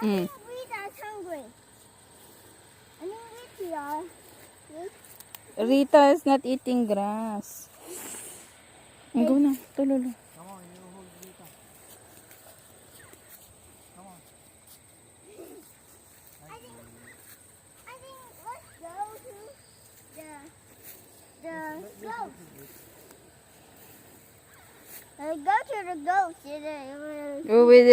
Mm. Rita's hungry. I think Rita. Rita is not eating grass. Go na. Tulolo. Come on, you hold Rita. Come on. I think let's go to the goat. Let's go to the goat. Go with